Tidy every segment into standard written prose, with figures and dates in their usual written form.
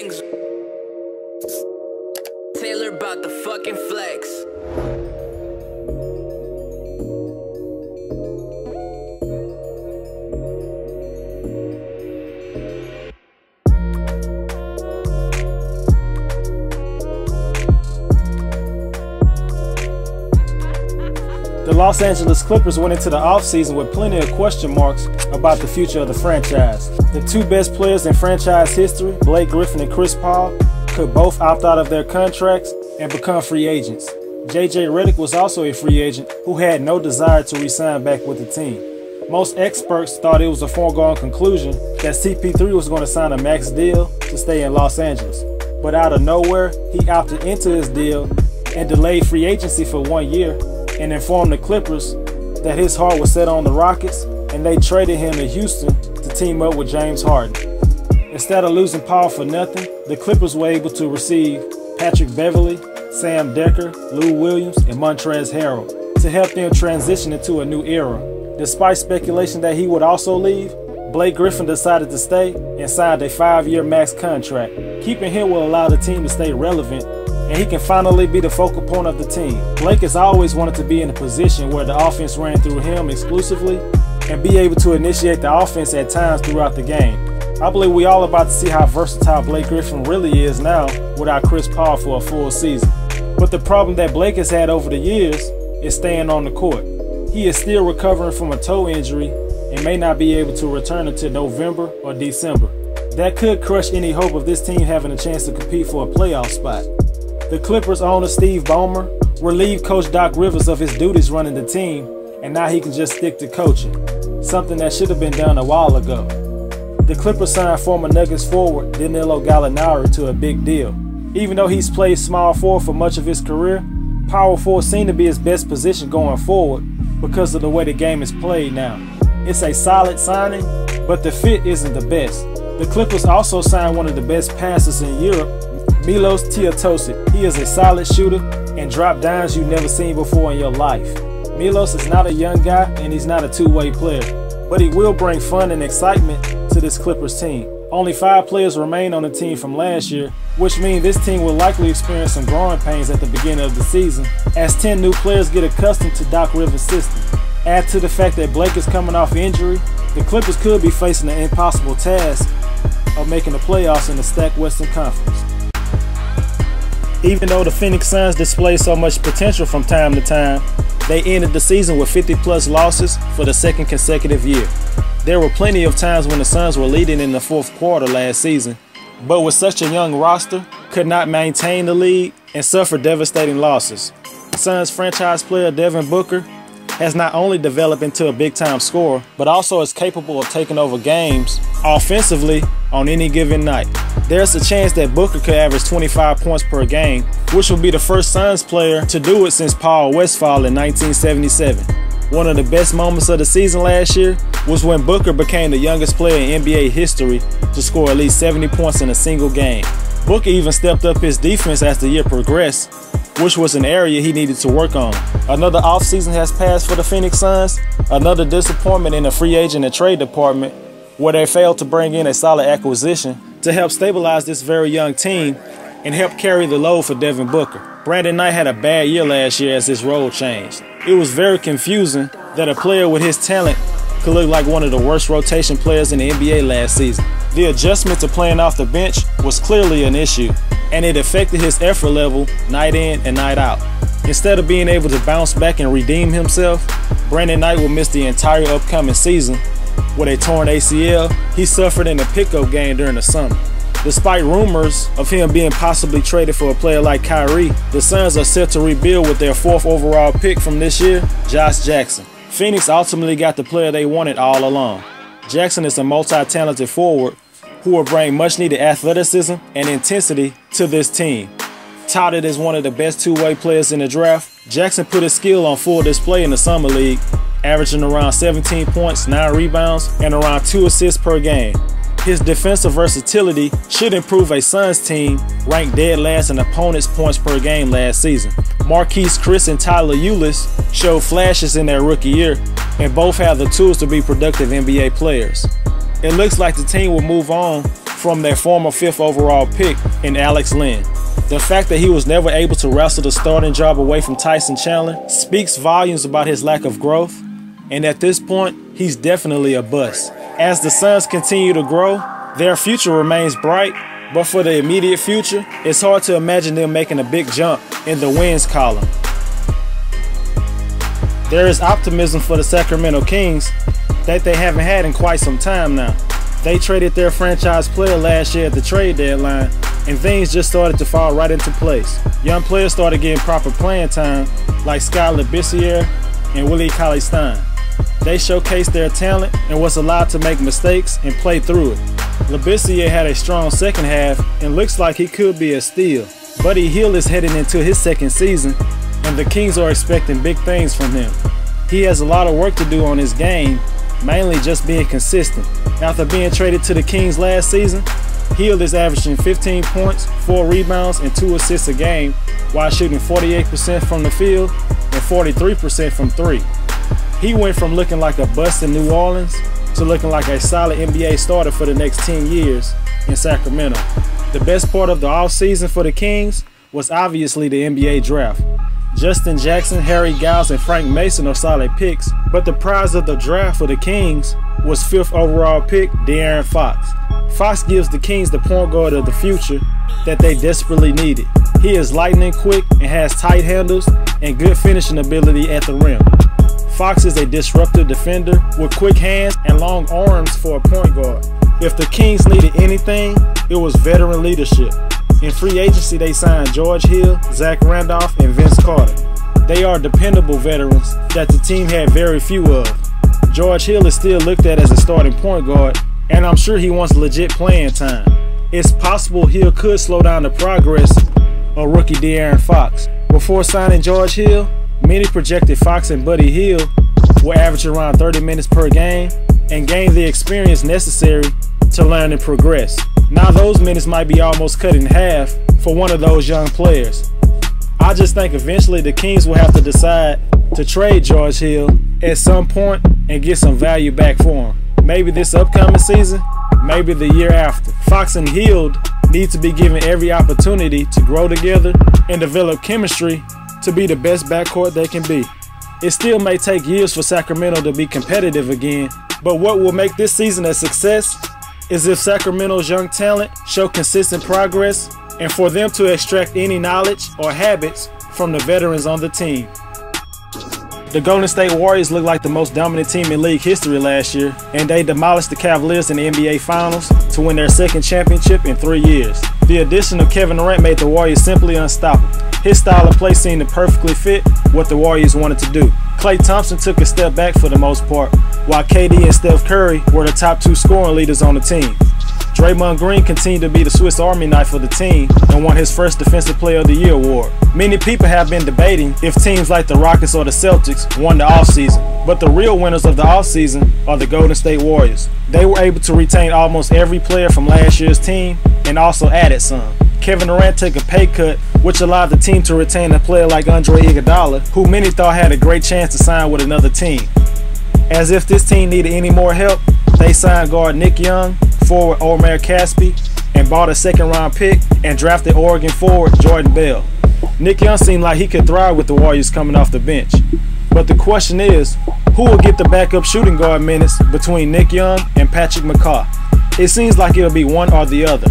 things. Taylor about the fucking flex. The Los Angeles Clippers went into the offseason with plenty of question marks about the future of the franchise. The two best players in franchise history, Blake Griffin and Chris Paul, could both opt out of their contracts and become free agents. JJ Redick was also a free agent who had no desire to re-sign back with the team. Most experts thought it was a foregone conclusion that CP3 was going to sign a max deal to stay in Los Angeles. But out of nowhere, he opted into his deal and delayed free agency for 1 year and informed the Clippers that his heart was set on the Rockets, and they traded him to Houston to team up with James Harden. Instead of losing Paul for nothing, the Clippers were able to receive Patrick Beverley, Sam Decker, Lou Williams, and Montrezl Harrell to help them transition into a new era. Despite speculation that he would also leave, Blake Griffin decided to stay and signed a 5-year max contract. Keeping him will allow the team to stay relevant, and he can finally be the focal point of the team. Blake has always wanted to be in a position where the offense ran through him exclusively and be able to initiate the offense at times throughout the game. I believe we all about to see how versatile Blake Griffin really is now without Chris Paul for a full season. But the problem that Blake has had over the years is staying on the court. He is still recovering from a toe injury and may not be able to return until November or December. That could crush any hope of this team having a chance to compete for a playoff spot. The Clippers owner Steve Ballmer relieved Coach Doc Rivers of his duties running the team, and now he can just stick to coaching, something that should have been done a while ago. The Clippers signed former Nuggets forward Danilo Gallinari to a big deal. Even though he's played small forward for much of his career, power forward seemed to be his best position going forward because of the way the game is played now. It's a solid signing, but the fit isn't the best. The Clippers also signed one of the best passers in Europe, Milos Teodosic. He is a solid shooter and drop dimes you've never seen before in your life. Milos is not a young guy and he's not a two-way player, but he will bring fun and excitement to this Clippers team. Only 5 players remain on the team from last year, which means this team will likely experience some growing pains at the beginning of the season as 10 new players get accustomed to Doc Rivers' system. Add to the fact that Blake is coming off injury, the Clippers could be facing the impossible task of making the playoffs in the stacked Western Conference. Even though the Phoenix Suns display so much potential from time to time, they ended the season with 50-plus losses for the second consecutive year. There were plenty of times when the Suns were leading in the fourth quarter last season, but with such a young roster, could not maintain the lead and suffered devastating losses. Suns franchise player Devin Booker has not only developed into a big-time scorer, but also is capable of taking over games offensively on any given night. There's a chance that Booker could average 25 points per game, which will be the first Suns player to do it since Paul Westphal in 1977. One of the best moments of the season last year was when Booker became the youngest player in NBA history to score at least 70 points in a single game. Booker even stepped up his defense as the year progressed, which was an area he needed to work on. Another offseason has passed for the Phoenix Suns, another disappointment in the free agent and trade department, where they failed to bring in a solid acquisition to help stabilize this very young team and help carry the load for Devin Booker. Brandon Knight had a bad year last year as his role changed. It was very confusing that a player with his talent could look like one of the worst rotation players in the NBA last season. The adjustment to playing off the bench was clearly an issue, and it affected his effort level night in and night out. Instead of being able to bounce back and redeem himself, Brandon Knight will miss the entire upcoming season. With a torn ACL, he suffered in a pickup game during the summer. Despite rumors of him being possibly traded for a player like Kyrie, the Suns are set to rebuild with their 4th overall pick from this year, Josh Jackson. Phoenix ultimately got the player they wanted all along. Jackson is a multi-talented forward who will bring much-needed athleticism and intensity to this team. Touted as one of the best two-way players in the draft, Jackson put his skill on full display in the Summer League, averaging around 17 points, 9 rebounds, and around 2 assists per game. His defensive versatility should improve a Suns team ranked dead last in opponents' points per game last season. Marquise Chris and Tyler Ulis showed flashes in their rookie year, and both have the tools to be productive NBA players. It looks like the team will move on from their former 5th overall pick in Alex Len. The fact that he was never able to wrestle the starting job away from Tyson Chandler speaks volumes about his lack of growth, and at this point, he's definitely a bust. As the Suns continue to grow, their future remains bright, but for the immediate future, it's hard to imagine them making a big jump in the wins column. There is optimism for the Sacramento Kings that they haven't had in quite some time now. They traded their franchise player last year at the trade deadline, and things just started to fall right into place. Young players started getting proper playing time, like Scott Labissiere and Willie Cauley-Stein. They showcased their talent and was allowed to make mistakes and play through it. Labissiere had a strong second half and looks like he could be a steal. Buddy Hield is heading into his second season, and the Kings are expecting big things from him. He has a lot of work to do on his game, mainly just being consistent. After being traded to the Kings last season, Hield is averaging 15 points, 4 rebounds, and 2 assists a game while shooting 48% from the field and 43% from 3. He went from looking like a bust in New Orleans to looking like a solid NBA starter for the next 10 years in Sacramento. The best part of the offseason for the Kings was obviously the NBA draft. Justin Jackson, Harry Giles, and Frank Mason are solid picks, but the prize of the draft for the Kings was 5th overall pick De'Aaron Fox. Fox gives the Kings the point guard of the future that they desperately needed. He is lightning quick and has tight handles and good finishing ability at the rim. Fox is a disruptive defender with quick hands and long arms for a point guard. If the Kings needed anything, it was veteran leadership. In free agency, they signed George Hill, Zach Randolph, and Vince Carter. They are dependable veterans that the team had very few of. George Hill is still looked at as a starting point guard, and I'm sure he wants legit playing time. It's possible Hill could slow down the progress of rookie De'Aaron Fox. Before signing George Hill, many projected Fox and Buddy Hield will average around 30 minutes per game and gain the experience necessary to learn and progress. Now those minutes might be almost cut in half for one of those young players. I just think eventually the Kings will have to decide to trade George Hill at some point and get some value back for him. Maybe this upcoming season, maybe the year after. Fox and Hield need to be given every opportunity to grow together and develop chemistry to be the best backcourt they can be. It still may take years for Sacramento to be competitive again, but what will make this season a success is if Sacramento's young talent show consistent progress and for them to extract any knowledge or habits from the veterans on the team. The Golden State Warriors looked like the most dominant team in league history last year, and they demolished the Cavaliers in the NBA Finals to win their second championship in 3 years. The addition of Kevin Durant made the Warriors simply unstoppable. His style of play seemed to perfectly fit what the Warriors wanted to do. Klay Thompson took a step back for the most part, while KD and Steph Curry were the top 2 scoring leaders on the team. Draymond Green continued to be the Swiss Army knife for the team and won his first Defensive Player of the Year award. Many people have been debating if teams like the Rockets or the Celtics won the offseason, but the real winners of the offseason are the Golden State Warriors. They were able to retain almost every player from last year's team and also added some. Kevin Durant took a pay cut, which allowed the team to retain a player like Andre Iguodala, who many thought had a great chance to sign with another team. As if this team needed any more help, they signed guard Nick Young, forward Omer Caspi, and bought a second-round pick and drafted Oregon forward Jordan Bell. Nick Young seemed like he could thrive with the Warriors coming off the bench. But the question is, who will get the backup shooting guard minutes between Nick Young and Patrick McCaw? It seems like it'll be one or the other.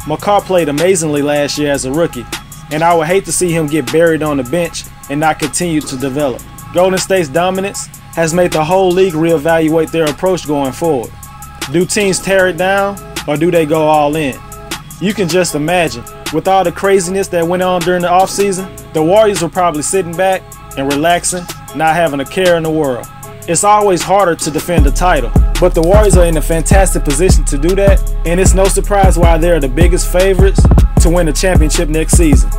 McCaw played amazingly last year as a rookie, and I would hate to see him get buried on the bench and not continue to develop. Golden State's dominance has made the whole league reevaluate their approach going forward. Do teams tear it down, or do they go all in? You can just imagine, with all the craziness that went on during the offseason, the Warriors were probably sitting back and relaxing, not having a care in the world. It's always harder to defend the title, but the Warriors are in a fantastic position to do that, and it's no surprise why they're the biggest favorites to win the championship next season.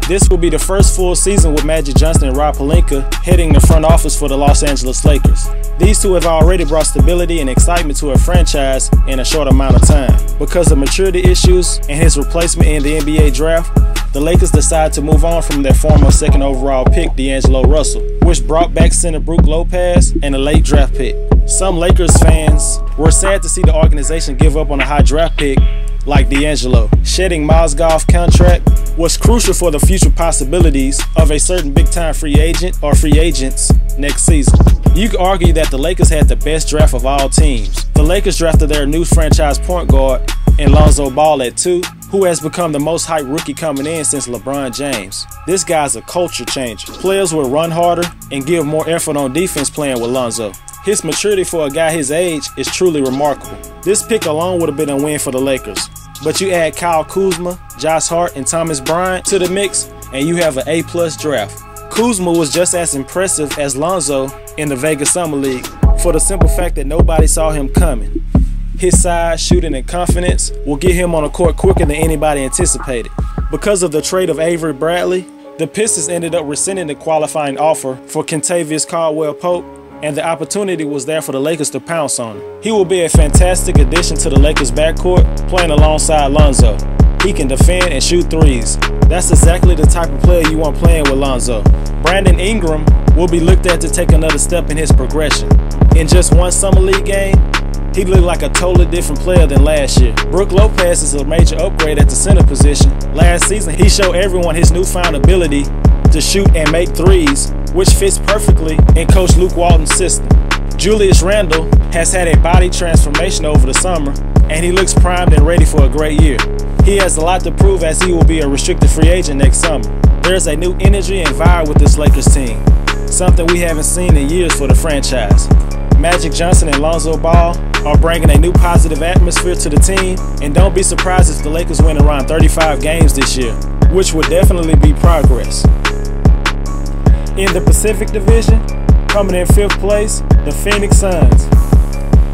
This will be the first full season with Magic Johnson and Rob Pelinka heading the front office for the Los Angeles Lakers. These two have already brought stability and excitement to a franchise in a short amount of time. Because of maturity issues and his replacement in the NBA draft, the Lakers decided to move on from their former second overall pick, D'Angelo Russell, which brought back center Brook Lopez and a late draft pick. Some Lakers fans were sad to see the organization give up on a high draft pick like D'Angelo. Shedding Mozgov's contract was crucial for the future possibilities of a certain big-time free agent or free agents next season. You could argue that the Lakers had the best draft of all teams. The Lakers drafted their new franchise point guard in Lonzo Ball at 2, who has become the most hyped rookie coming in since LeBron James. This guy's a culture changer. Players will run harder and give more effort on defense playing with Lonzo. His maturity for a guy his age is truly remarkable. This pick alone would have been a win for the Lakers. But you add Kyle Kuzma, Josh Hart, and Thomas Bryant to the mix, and you have an A+ draft. Kuzma was just as impressive as Lonzo in the Vegas Summer League for the simple fact that nobody saw him coming. His size, shooting, and confidence will get him on the court quicker than anybody anticipated. Because of the trade of Avery Bradley, the Pistons ended up rescinding the qualifying offer for Kentavious Caldwell-Pope, and the opportunity was there for the Lakers to pounce on him. He will be a fantastic addition to the Lakers backcourt, playing alongside Lonzo. He can defend and shoot threes. That's exactly the type of player you want playing with Lonzo. Brandon Ingram will be looked at to take another step in his progression. In just one Summer League game, he looked like a totally different player than last year. Brook Lopez is a major upgrade at the center position. Last season, he showed everyone his newfound ability to shoot and make threes, which fits perfectly in Coach Luke Walton's system. Julius Randle has had a body transformation over the summer, and he looks primed and ready for a great year. He has a lot to prove as he will be a restricted free agent next summer. There's a new energy and vibe with this Lakers team, something we haven't seen in years for the franchise. Magic Johnson and Lonzo Ball are bringing a new positive atmosphere to the team, and don't be surprised if the Lakers win around 35 games this year, which would definitely be progress. In the Pacific Division, coming in 5th place, the Phoenix Suns.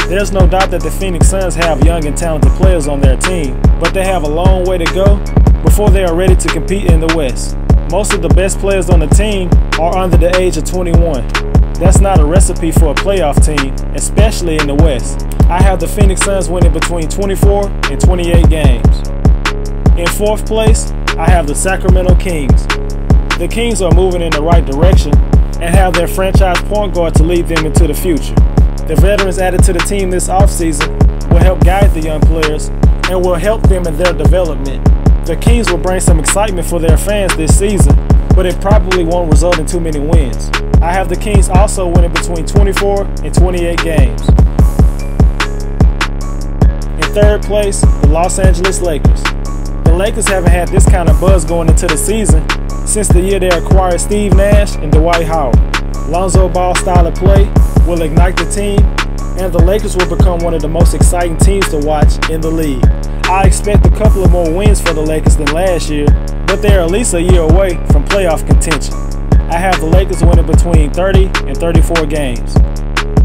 There's no doubt that the Phoenix Suns have young and talented players on their team, but they have a long way to go before they are ready to compete in the West. Most of the best players on the team are under the age of 21. That's not a recipe for a playoff team, especially in the West. I have the Phoenix Suns winning between 24 and 28 games. In 4th place, I have the Sacramento Kings. The Kings are moving in the right direction and have their franchise point guard to lead them into the future. The veterans added to the team this offseason will help guide the young players and will help them in their development. The Kings will bring some excitement for their fans this season, but it probably won't result in too many wins. I have the Kings also winning between 24 and 28 games. In 3rd place, the Los Angeles Lakers. The Lakers haven't had this kind of buzz going into the season since the year they acquired Steve Nash and Dwight Howard. Lonzo Ball's style of play will ignite the team, and the Lakers will become one of the most exciting teams to watch in the league. I expect a couple of more wins for the Lakers than last year, but they are at least a year away from playoff contention. I have the Lakers winning between 30 and 34 games.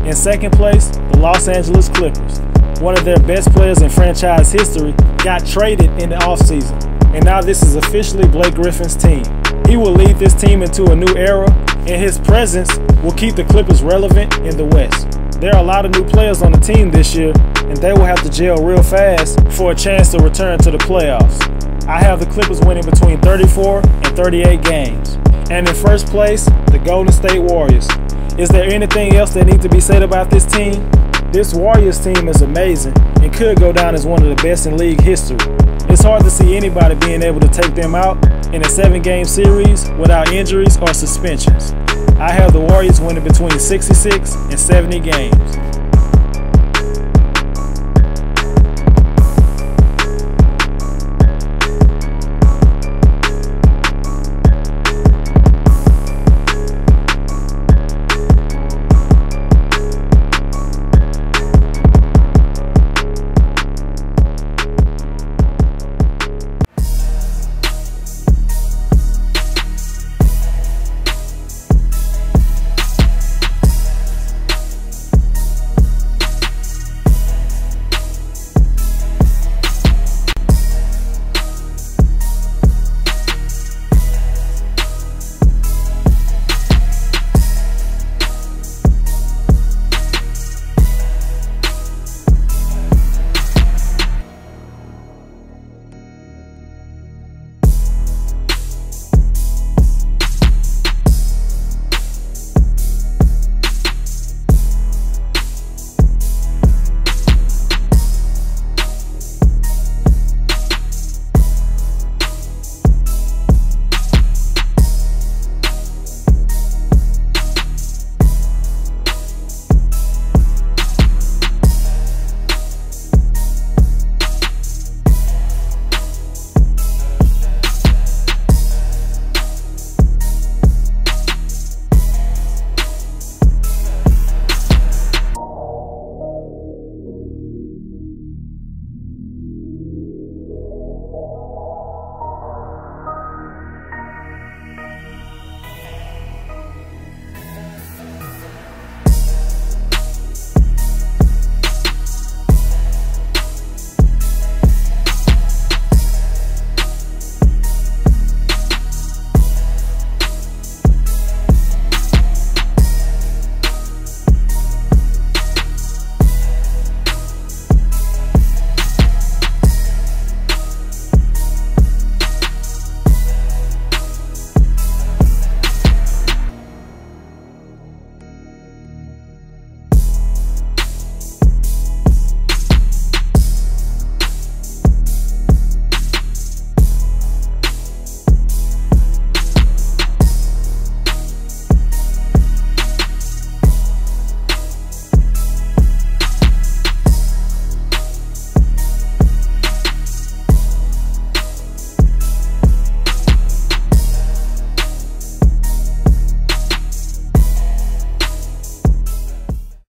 In 2nd place, the Los Angeles Clippers. One of their best players in franchise history got traded in the offseason, and now this is officially Blake Griffin's team. He will lead this team into a new era, and his presence will keep the Clippers relevant in the West. There are a lot of new players on the team this year, and they will have to gel real fast for a chance to return to the playoffs. I have the Clippers winning between 34 and 38 games. And in 1st place, the Golden State Warriors. Is there anything else that needs to be said about this team? This Warriors team is amazing and could go down as one of the best in league history. It's hard to see anybody being able to take them out in a 7-game series without injuries or suspensions. I have the Warriors winning between 66 and 70 games.